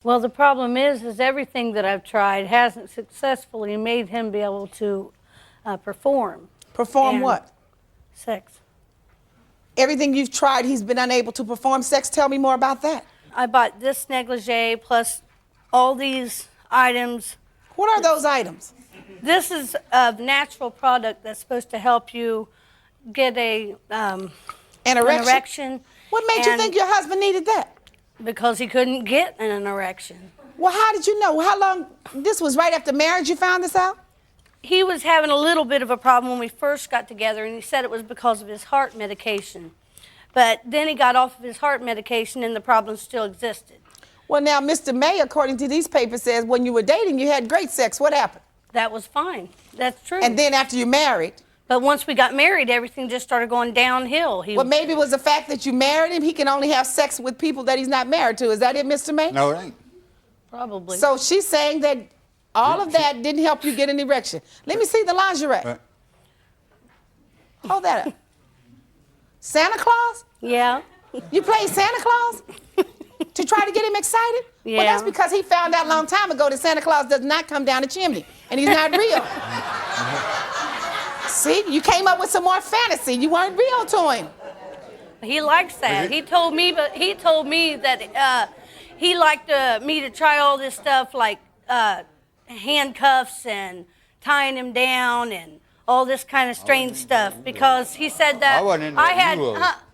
Well, the problem is everything that I've tried hasn't successfully made him be able to perform. Perform And what? Sex. Everything you've tried, he's been unable to perform sex. Tell me more about that. I bought this negligee plus all these items. What are those items? This is a natural product that's supposed to help you get An erection? What made you think your husband needed that? Because he couldn't get an erection. Well, how did you know? How long? This was right after marriage you found this out? He was having a little bit of a problem when we first got together, and he said it was because of his heart medication. But then he got off of his heart medication, and the problem still existed. Well, now, Mr. May, according to these papers, says when you were dating, you had great sex. What happened? That was fine. That's true. And then after you married? But once we got married, everything just started going downhill. Well, maybe it was the fact that you married him. He can only have sex with people that he's not married to. Is that it, Mr. May? No, it ain't. Probably. So she's saying that all of that didn't help you get an erection. Let me see the lingerie. Right. Hold that up. Santa Claus? Yeah. You played Santa Claus? To try to get him excited? Yeah. Well, that's because he found out a long time ago that Santa Claus does not come down the chimney, and he's not real. See, you came up with some more fantasy. You weren't real to him. He likes that. He told me that he liked me to try all this stuff like handcuffs and tying him down and all this kind of strange stuff because he said that I wasn't into I had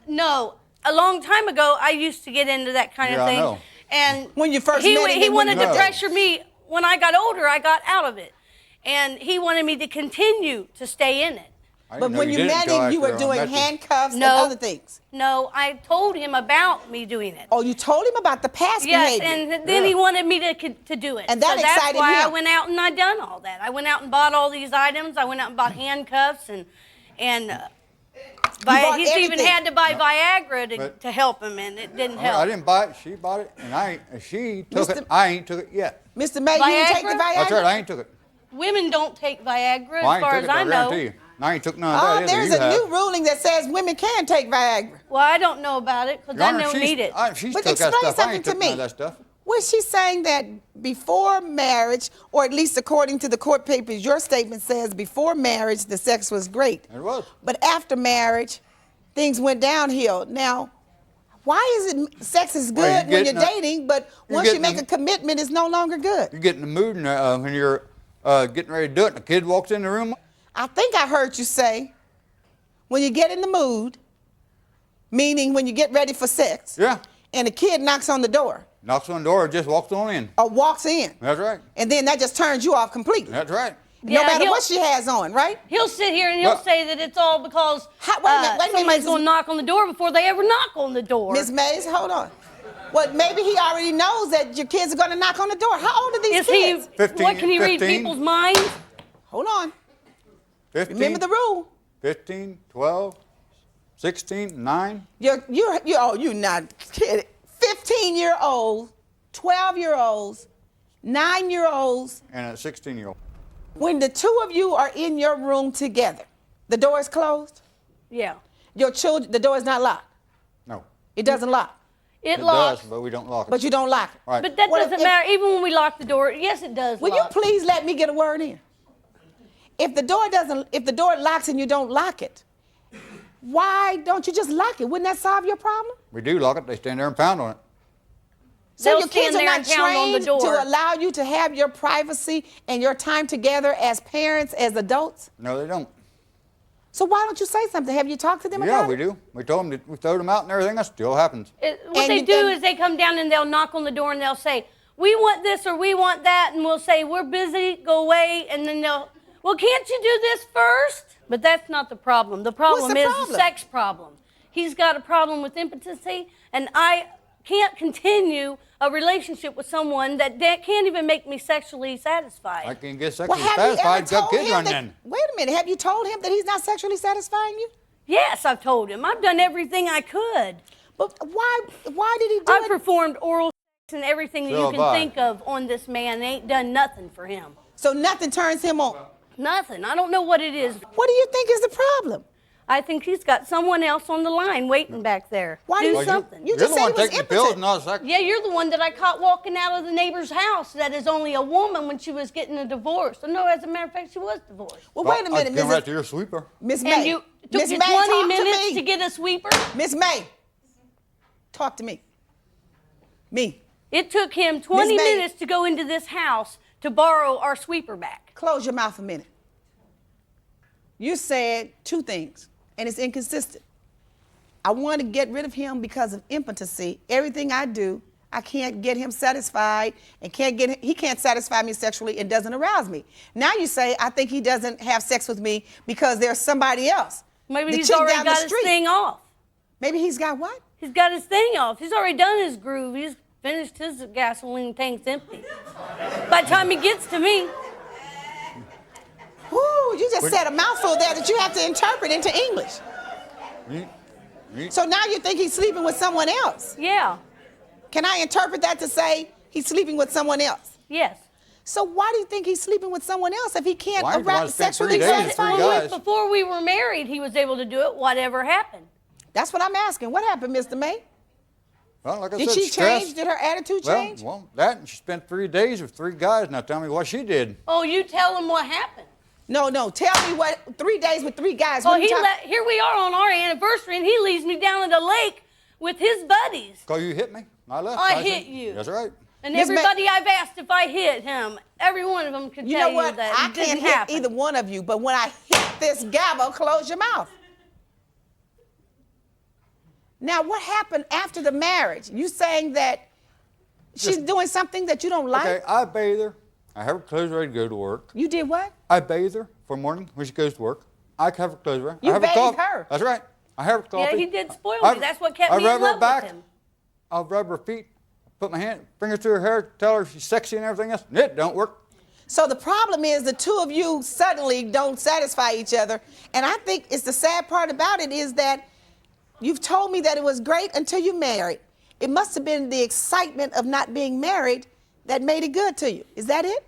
no. A long time ago I used to get into that kind of thing. I know. And when you first met him, he wanted to No. pressure me. When I got older, I got out of it, and he wanted me to continue to stay in it. But when you met him, you were doing handcuffs and No. other things. No, I told him about me doing it. Oh, you told him about the past Yes, behavior. and then he wanted me to do it. And that so that's excited why him. I went out and I done all that. I went out and bought all these items. I went out and bought handcuffs and bought he's even everything. had to buy Viagra to help him, and it didn't help. I didn't buy it. She bought it, and she took Mr. it. I ain't took it yet. Mr. May, you didn't take the Viagra? Viagra? That's right. I ain't took it. Women don't take Viagra, Well, I as ain't far took as it. I know. guarantee you. And I ain't took none of that either. There's You a have. new ruling that says women can take Viagra. Well, I don't know about it because Your I Honor, don't need it. She's But took that explain stuff. I something ain't to took none me. of that stuff. Was she saying that before marriage, or at least according to the court papers, your statement says before marriage the sex was great. It was. But after marriage, things went downhill. Now, why is it sex is good Well, when you're getting a- dating, but you're once you getting make a- a commitment, it's no longer good? You get in the mood and, when you're getting ready to do it, and the kid walks in the room. I think I heard you say, when you get in the mood, meaning when you get ready for sex, Yeah. and a kid knocks on the door Knocks on the door, just walks on in. or walks in, That's right. and then that just turns you off completely. That's right. No Yeah, matter he'll- what she has on, right? He'll sit here and he'll Well- say that it's all because Wait a minute, somebody's Mrs. going to knock on the door before they ever knock on the door. Ms. Mays, hold on. Well, maybe he already knows that your kids are going to knock on the door. How old are these Is he? kids? 15, What can he read 15. people's minds? Hold on. 15, Remember the rule. 15, 12, 16, 9. You're not kidding. 15-year-olds, 12-year-olds, 9-year-olds. And a 16-year-old. When the two of you are in your room together, the door is closed. Yeah. Your children, the door is not locked. No. It doesn't lock, It It locks. does, but we don't lock it. but you don't lock it. Right. But that What if- doesn't matter. Even when we lock the door, yes, it does. Will lock. you please let me get a word in? If the door locks and you don't lock it, why don't you just lock it? Wouldn't that solve your problem? We do lock it. They stand there and pound on it. So They'll your kids stand are there not and pound on the trained door. to allow you to have your privacy and your time together as parents, as adults? No, they don't. So why don't you say something? Have you talked to them Yeah, about we it? do. We told them that we throw them out and everything. That still happens. What And they you- do and- is they come down and they'll knock on the door and they'll say, "We want this or we want that," and we'll say, "We're busy, go away," and then they'll, "Well, can't you do this first?" But that's not the problem. The problem the is problem? the sex problem. He's got a problem with impotency, and I can't continue a relationship with someone that can't even make me sexually satisfied. I can get Well, sexually have you ever satisfied. Got told kids him running that, in. wait a minute, have you told him that he's not sexually satisfying you? Yes, I've told him. I've done everything I could. But why did he do I've it? performed oral sex and everything that So you have can I. think of on this man. They ain't done nothing for him. So nothing turns him on. Nothing. I don't know what it is. What do you think is the problem? I think he's got someone else on the line waiting back there. Why do do you- something? You You're just the said one he was taking the pills, impotent. not sex. Yeah, you're the one that I caught walking out of the neighbor's house that is only a woman when she was getting a divorce. No, as a matter of fact, she was divorced. Well, wait a minute, I came right to Mrs. your sweeper. Miss And May. you it took Miss you May, 20 talk minutes to to me. get a sweeper? Miss May, talk to me. Me. It took him 20 Miss May. minutes to go into this house to borrow our sweeper back. Close your mouth a minute. You said two things, and it's inconsistent. I want to get rid of him because of impotency. Everything I do, I can't get him satisfied and he can't satisfy me sexually and doesn't arouse me. Now you say, I think he doesn't have sex with me because there's somebody else. Maybe The he's chick already down the got his street. thing off. Maybe he's got what? He's got his thing off. He's already done his groove. He's finished his gasoline tank's empty. By the time he gets to me, Ooh, you just said a mouthful there that you have to interpret into English. So now you think he's sleeping with someone else. yeah, Can I interpret that to say he's sleeping with someone else? yes. So why do you think he's sleeping with someone else if he can't Why? arouse Spent 3 sexually days with satisfy three you? guys. Before we were married, he was able to do it, whatever happened. That's what I'm asking. What happened, Mr. May? Well, like I Did said, she stress. change? Did her attitude Well, change? that and she spent 3 days with 3 guys. Now tell me what she did. Oh, you tell him what happened. No. Tell me what 3 days with 3 guys. Oh, What are you talking- here we are on our anniversary, and he leaves me down at the lake with his buddies. Cause you hit me. I left. I said, hit you. That's right. And Miss May- everybody I've asked if I hit him, every one of them can You tell know what? you that I it didn't can't hit happen. either one of you, but when I hit this gavel, close your mouth. Now, what happened after the marriage? You saying that she's doing something that you don't like? Okay, I bathe her. I have her clothes ready to go to work. You did what? I bathe her for morning when she goes to work. I have her clothes ready. You I have her bathe coffee. her? That's right. I have her Yeah, coffee. he did spoil I- me. That's what kept I me rub in her love back. with him. I'll rub her feet. Put my fingers through her hair. Tell her she's sexy and everything else. It don't work. So the problem is the two of you suddenly don't satisfy each other. And I think it's the sad part about it is that you've told me that it was great until you married. It must have been the excitement of not being married that made it good to you. Is that it?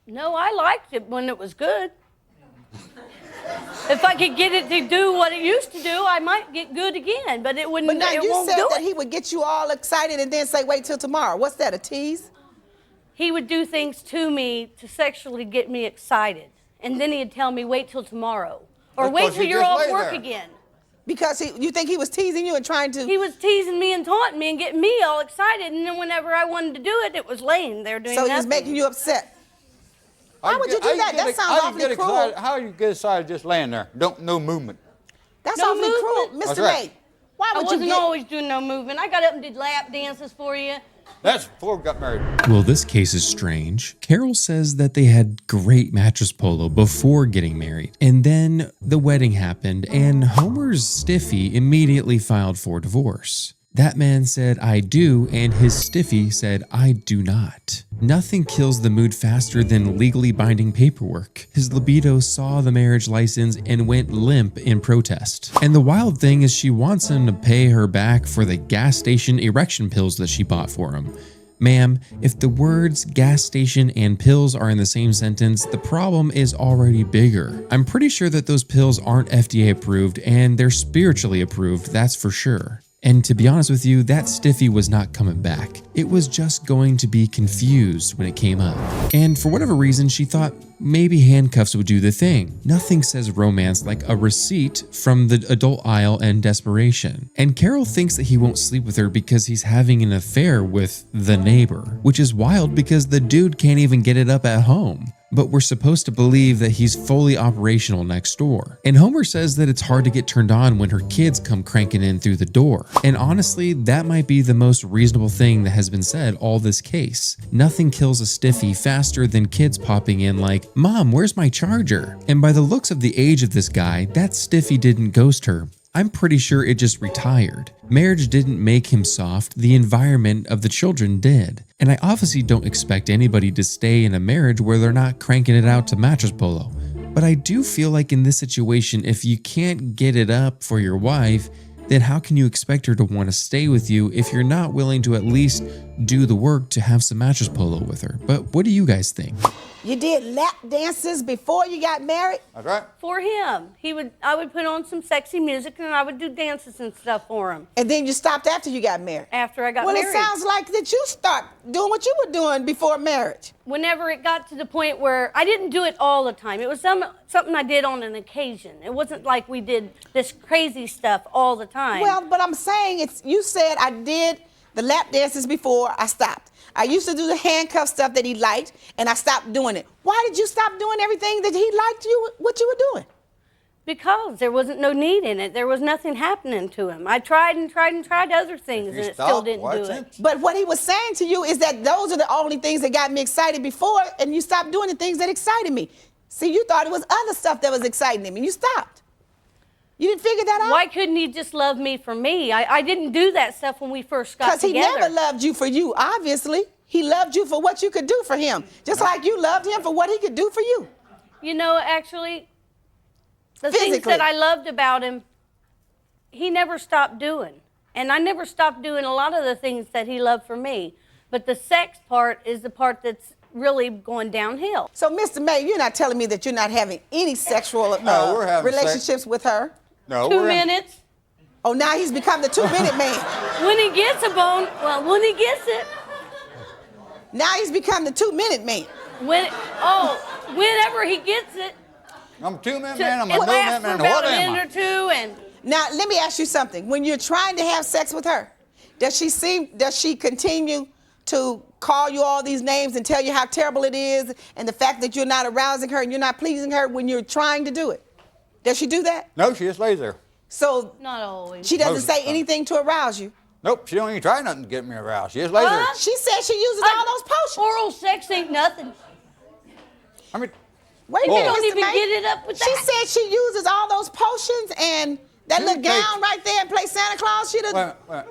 No, I liked it when it was good. If I could get it to do what it used to do, I might get good again, but it wouldn't. But now it you won't said do that it. he would get you all excited and then say, wait till tomorrow. What's that, a tease? He would do things to me to sexually get me excited, and then he'd tell me, "Wait till tomorrow," or Because "Wait till you you're just off lay work there. again." Because you think he was teasing you and trying to... He was teasing me and taunting me and getting me all excited, and then whenever I wanted to do it, it was laying there doing So he nothing. was making you upset. Why would you do that? That sounds awfully cruel. How you get excited just laying there? No movement. That's No awfully cruel. movement. Mr. That's right. May, why I would you wasn't get... always doing no movement. I got up and did lap dances for you. That's before we got married. Well, this case is strange. Carol says that they had great mattress polo before getting married, and then the wedding happened, and Homer's stiffy immediately filed for divorce. That man said, "I do," and his stiffy said, "I do not." Nothing kills the mood faster than legally binding paperwork. His libido saw the marriage license and went limp in protest. And the wild thing is she wants him to pay her back for the gas station erection pills that she bought for him. Ma'am, if the words gas station and pills are in the same sentence, the problem is already bigger. I'm pretty sure that those pills aren't FDA approved and they're spiritually approved, that's for sure. And to be honest with you, that stiffy was not coming back. It was just going to be confused when it came up. And for whatever reason, she thought maybe handcuffs would do the thing. Nothing says romance like a receipt from the adult aisle and desperation. And Carol thinks that he won't sleep with her because he's having an affair with the neighbor, which is wild because the dude can't even get it up at home. But we're supposed to believe that he's fully operational next door. And Homer says that it's hard to get turned on when her kids come cranking in through the door. And honestly, that might be the most reasonable thing that has been said all this case. Nothing kills a stiffy faster than kids popping in like, "Mom, where's my charger?" And by the looks of the age of this guy, that stiffy didn't ghost her. I'm pretty sure it just retired. Marriage didn't make him soft, the environment of the children did. And I obviously don't expect anybody to stay in a marriage where they're not cranking it out to mattress polo. But I do feel like in this situation, if you can't get it up for your wife, then how can you expect her to want to stay with you if you're not willing to at least do the work to have some mattress polo with her. But what do you guys think? You did lap dances before you got married? That's right. For him, I would put on some sexy music and I would do dances and stuff for him. And then you stopped after you got married? After I got well, married. Well, it sounds like that you start doing what you were doing before marriage. Whenever it got to the point where I didn't do it all the time. It was something I did on an occasion. It wasn't like we did this crazy stuff all the time. Well, but I'm saying you said I did the lap dances before I stopped. I used to do the handcuff stuff that he liked, and I stopped doing it. Why did you stop doing everything that he liked what you were doing? Because there wasn't no need in it. There was nothing happening to him. I tried and tried and tried other things, and it still didn't do it. But what he was saying to you is that those are the only things that got me excited before, and you stopped doing the things that excited me. See, you thought it was other stuff that was exciting him, and you stopped. You didn't figure that out? Why couldn't he just love me for me? I didn't do that stuff when we first got together. Because he never loved you for you, obviously. He loved you for what you could do for him, just like you loved him for what he could do for you. You know, actually, the things that I loved about him, he never stopped doing. And I never stopped doing a lot of the things that he loved for me. But the sex part is the part that's really going downhill. So, Mr. May, you're not telling me that you're not having any sexual we're having relationships with her? No, 2 minutes. Oh, now he's become the 2-minute man. When he gets a bone, well, when he gets it. Now he's become the 2-minute man. Whenever he gets it. I'm a 2-minute man, I'm a It lasts no-minute for man, about what a am minute I? or two, and Now, let me ask you something. When you're trying to have sex with her, does she continue to call you all these names and tell you how terrible it is and the fact that you're not arousing her and you're not pleasing her when you're trying to do it? Does she do that? No, she just lays there. So not always. she doesn't Most of say the time. anything to arouse you? Nope, she don't even try nothing to get me aroused. She just lays there. She said she uses all those potions. Oral sex ain't nothing. I mean, Wait a You minute, don't Mr. even May. get it up with She that. said she uses all those potions and that She little takes- gown right there and play Santa Claus. She doesn't. wait.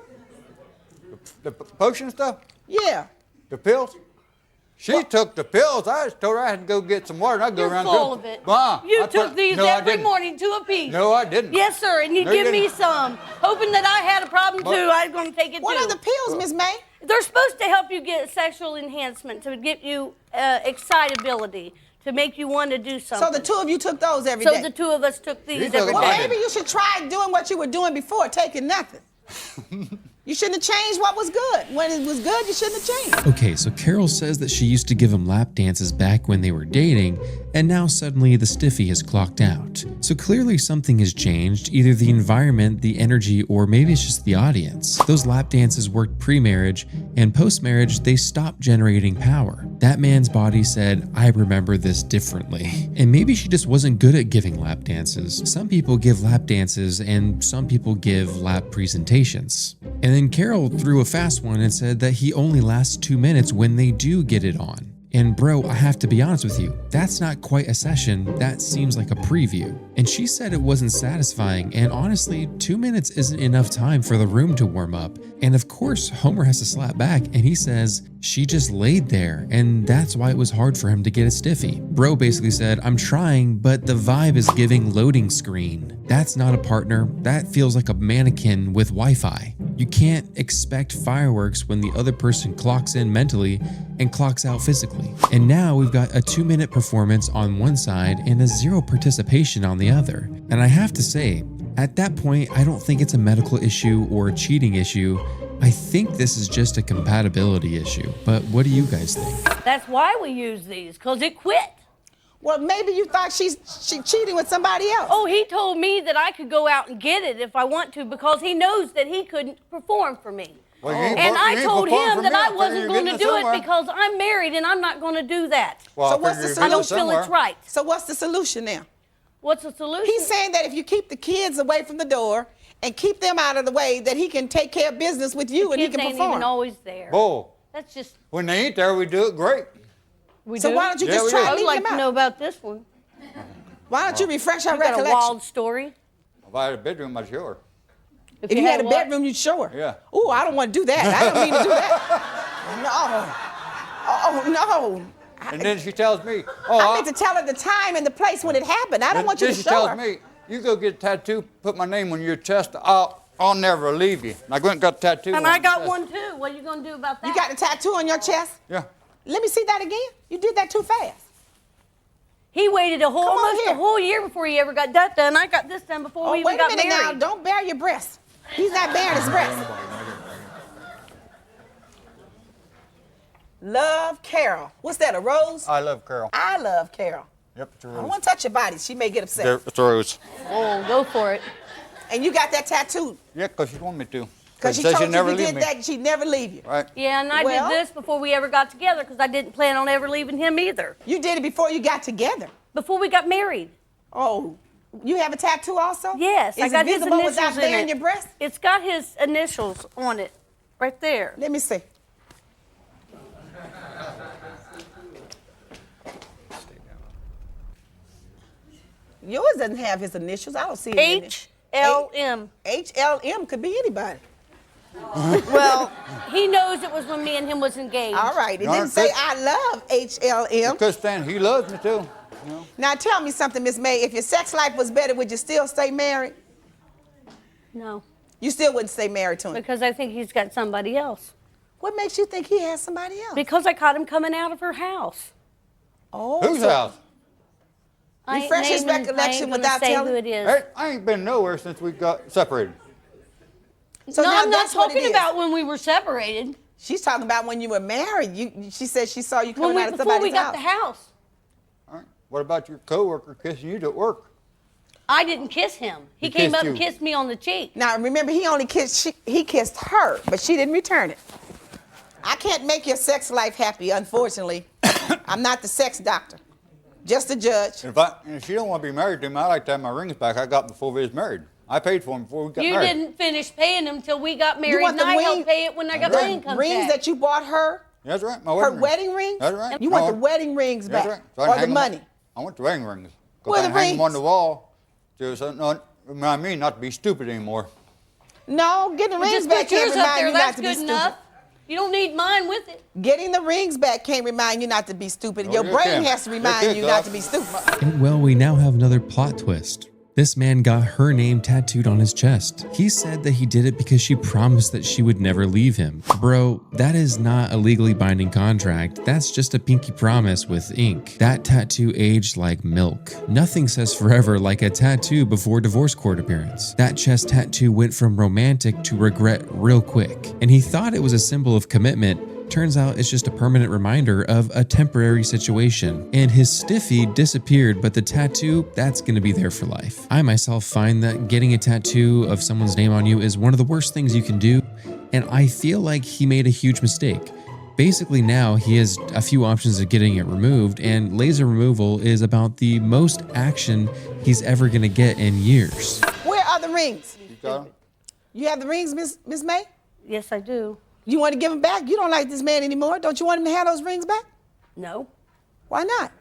The potion stuff? Yeah. The pills? She took the pills. I just told her I had to go get some water and I'd go You're around full and of it. Ma, You I took these no, I every didn't. morning, 2 apiece. No, I didn't. Yes, sir, and you No, give you me didn't. some, hoping that I had a problem too. I was going to take it What too. are the pills, Miss May? They're supposed to help you get sexual enhancement, to get you excitability, to make you want to do something. So the two of you took those every So day? the two of us took these took every them. day. I Maybe you should try doing what you were doing before, taking nothing. You shouldn't have changed what was good. When it was good, you shouldn't have changed. Okay, so Carol says that she used to give him lap dances back when they were dating, and now suddenly the stiffy has clocked out. So clearly something has changed, either the environment, the energy, or maybe it's just the audience. Those lap dances worked pre-marriage, and post-marriage they stopped generating power. That man's body said, I remember this differently. And maybe she just wasn't good at giving lap dances. Some people give lap dances, and some people give lap presentations. And then Carol threw a fast one and said that he only lasts 2 minutes when they do get it on. And bro, I have to be honest with you, that's not quite a session, that seems like a preview. And she said it wasn't satisfying, and honestly, 2 minutes isn't enough time for the room to warm up. And of course, Homer has to slap back, and he says, she just laid there, and that's why it was hard for him to get a stiffy. Bro basically said, I'm trying, but the vibe is giving loading screen. That's not a partner, that feels like a mannequin with Wi-Fi. You can't expect fireworks when the other person clocks in mentally and clocks out physically. And now we've got a 2-minute performance on one side and a 0 participation on the other. And I have to say, at that point, I don't think it's a medical issue or a cheating issue. I think this is just a compatibility issue. But what do you guys think? That's why we use these, because it quit. Well, maybe you thought she cheating with somebody else. Oh, he told me that I could go out and get it if I want to, because he knows that he couldn't perform for me. Well, you ain't And you I ain't told performing him for that me. I figure wasn't you're going to getting do it somewhere. because I'm married and I'm not going to do that. Well, So I what's figure the you're I don't getting feel it's somewhere. right. So what's the solution now? What's the solution? He's saying that if you keep the kids away from the door and keep them out of the way, that he can take care of business with you and he Kids can ain't perform. even always there. Bull. That's just, When they ain't there, we do it great. we So do. why don't you Yeah, just we try do. to I would leave like them to out? know about this one. Why don't you refresh our You got a recollection? wild story. If I had a bedroom, I'd show her. If you had a what? bedroom, you'd show her. Yeah. Oh, I don't want to do that. I don't mean to do that. No. Oh, no. And then she tells me, I need to tell her the time and the place when it happened. I don't want you to she show tells her. me, you go get a tattoo, put my name on your chest. I'll I'll never leave you. And I went and got a tattoo. And on I my got chest. one too. What are you going to do about that? You got a tattoo on your chest? Yeah. Let me see that again. You did that too fast. He waited almost here. a whole year before he ever got that done. I got this done before we even wait a got minute married. now. Don't bare your breasts. He's not baring his breasts. Love Carol. What's that, a rose? I love Carol. I love Carol. Yep, it's a I rose. don't want to touch your body. She may get upset. It's a rose. Oh, go for it. And you got that tattoo Yeah, because she wanted me to. because she said told she'd you never if you leave did me. that, she'd never leave you. Right. Yeah, and I Well- did this before we ever got together because I didn't plan on ever leaving him either. You did it before you got together. Before we got married. Oh, you have a tattoo also? Yes, Is I got it his visible initials without in baring it. your breasts? It's got his initials on it, right there. Let me see. Yours doesn't have his initials. I don't see it. in there. HLM. HLM could be anybody. Well, he knows it was when me and him was engaged. All right. It No, didn't say Chris- I love HLM. Because Stan, he loves me too. You know? Now tell me something, Miss May. If your sex life was better, would you still stay married? No, You still wouldn't stay married to him. because I think he's got somebody else. What makes you think he has somebody else? Because I caught him coming out of her house. Oh, Whose so- house? I ain't Refresh his naming- recollection I ain't gonna without say telling- who it is. Hey, I ain't been nowhere since we got separated. So no, now I'm not that's what it talking is. about when we were separated. She's talking about when you were married. She said she saw you coming out of Before we somebody's got house. the house. All right. What about your coworker kissing you at work? I didn't kiss him. He He came kissed up and you. kissed me on the cheek. Now remember, he kissed her, but she didn't return it. I can't make your sex life happy, unfortunately. I'm not the sex doctor, just a judge. If she don't want to be married to him, I like to have my rings back I got before we was married. I paid for them before we got You married. didn't finish paying him till we got married, want and the I ring- helped pay it when I got The my income Rings tax. that you bought her, That's right. My her wedding wedding rings. That's right. You My want the wed- wedding rings That's back, right. So I can or the hang 'em- money. I want the wedding rings. 'Cause Where I the can hang them on rings? the wall. To remind me not to be stupid anymore. No, getting the rings Just back put can't yours up remind there. you not That's to be good stupid. enough. You don't need mine with it. Getting the rings back can't remind you not to be stupid. Oh, Your you brain can. has to You remind can, you not Doc. to be stupid. And well, we now have another plot twist. This man got her name tattooed on his chest. He said that he did it because she promised that she would never leave him. Bro, that is not a legally binding contract. That's just a pinky promise with ink. That tattoo aged like milk. Nothing says forever like a tattoo before divorce court appearance. That chest tattoo went from romantic to regret real quick. And he thought it was a symbol of commitment. Turns out it's just a permanent reminder of a temporary situation. And his stiffy disappeared, but the tattoo, that's gonna be there for life. I myself find that getting a tattoo of someone's name on you is one of the worst things you can do, and I feel like he made a huge mistake. Basically now he has a few options of getting it removed, and laser removal is about the most action he's ever gonna get in years. Where are the rings? You got 'em? You have the rings, Miss May? Yes, I do. You want to give them back? You don't like this man anymore. Don't you want him to have those rings back? No, Why not?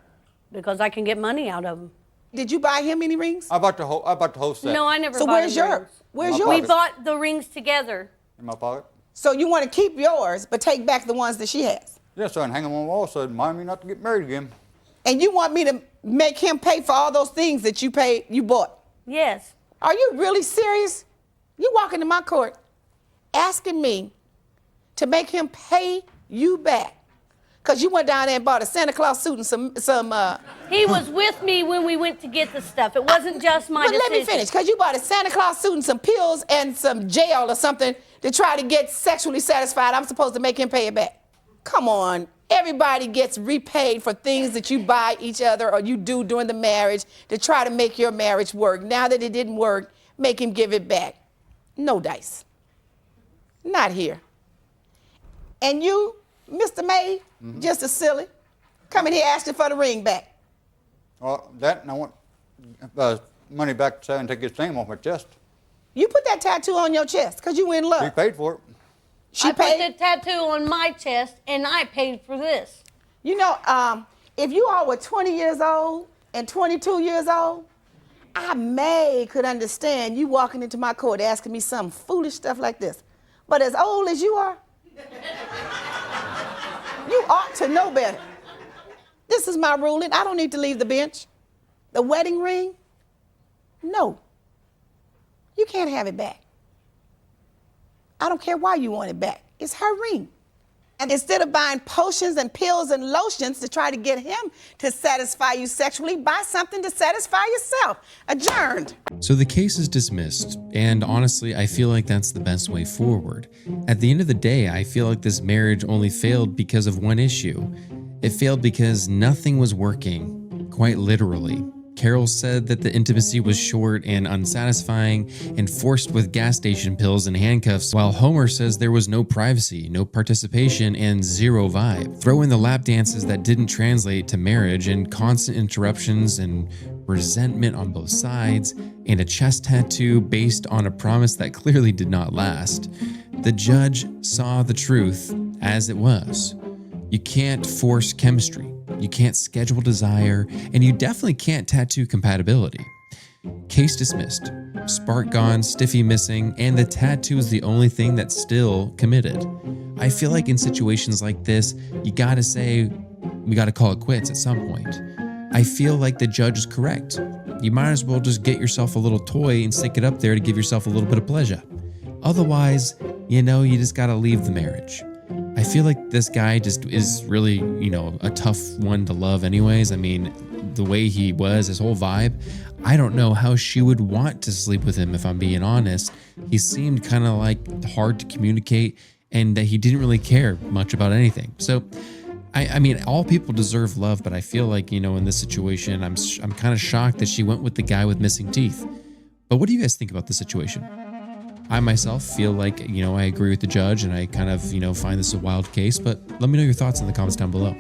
because I can get money out of them. Did you buy him any rings? I bought the whole set. No, I never So bought where's him your rings. where's My yours? We pocket. bought the rings together. In my pocket. So you want to keep yours, but take back the ones that she has. Yeah, so I can hang them on the wall so it remind me not to get married again. And you want me to make him pay for all those things that you bought. Yes. Are you really serious? You walk into my court asking me to make him pay you back because you went down there and bought a Santa Claus suit and some He was with me when we went to get the stuff. It wasn't just my But decision. let me finish, because you bought a Santa Claus suit and some pills and some gel or something to try to get sexually satisfied. I'm supposed to make him pay it back. Come on. Everybody gets repaid for things that you buy each other or you do during the marriage to try to make your marriage work. Now that it didn't work, make him give it back. No dice. Not here. And you, Mr. May, just as silly, coming here asking for the ring back. Well, that and I want money back so I can take his name off my chest. You put that tattoo on your chest because you in He love. paid for it. She I put paid. the tattoo on my chest, and I paid for this. You know, if you all were 20 years old and 22 years old, I could understand you walking into my court asking me some foolish stuff like this. But as old as you are, you ought to know better. This is my ruling. I don't need to leave the bench. The wedding ring, no. You can't have it back. I don't care why you want it back. It's her ring. And instead of buying potions and pills and lotions to try to get him to satisfy you sexually, buy something to satisfy yourself. Adjourned. So the case is dismissed, and honestly, I feel like that's the best way forward. At the end of the day, I feel like this marriage only failed because of one issue. It failed because nothing was working, quite literally. Carol said that the intimacy was short and unsatisfying and forced with gas station pills and handcuffs, while Homer says there was no privacy, no participation, and zero vibe. Throw in the lap dances that didn't translate to marriage and constant interruptions and resentment on both sides, and a chest tattoo based on a promise that clearly did not last. The judge saw the truth as it was. You can't force chemistry. You can't schedule desire, and you definitely can't tattoo compatibility. Case dismissed. Spark gone, stiffy missing, and the tattoo is the only thing that's still committed. I feel like in situations like this, you gotta say, we gotta call it quits at some point. I feel like the judge is correct. You might as well just get yourself a little toy and stick it up there to give yourself a little bit of pleasure. Otherwise, you just gotta leave the marriage. I feel like this guy just is really, a tough one to love anyways. I mean, the way he was, his whole vibe, I don't know how she would want to sleep with him if I'm being honest. He seemed kind of like hard to communicate and that he didn't really care much about anything. So, I mean, all people deserve love, but I feel like, in this situation, I'm kind of shocked that she went with the guy with missing teeth. But what do you guys think about the situation? I myself feel like, I agree with the judge and I kind of, find this a wild case, but let me know your thoughts in the comments down below.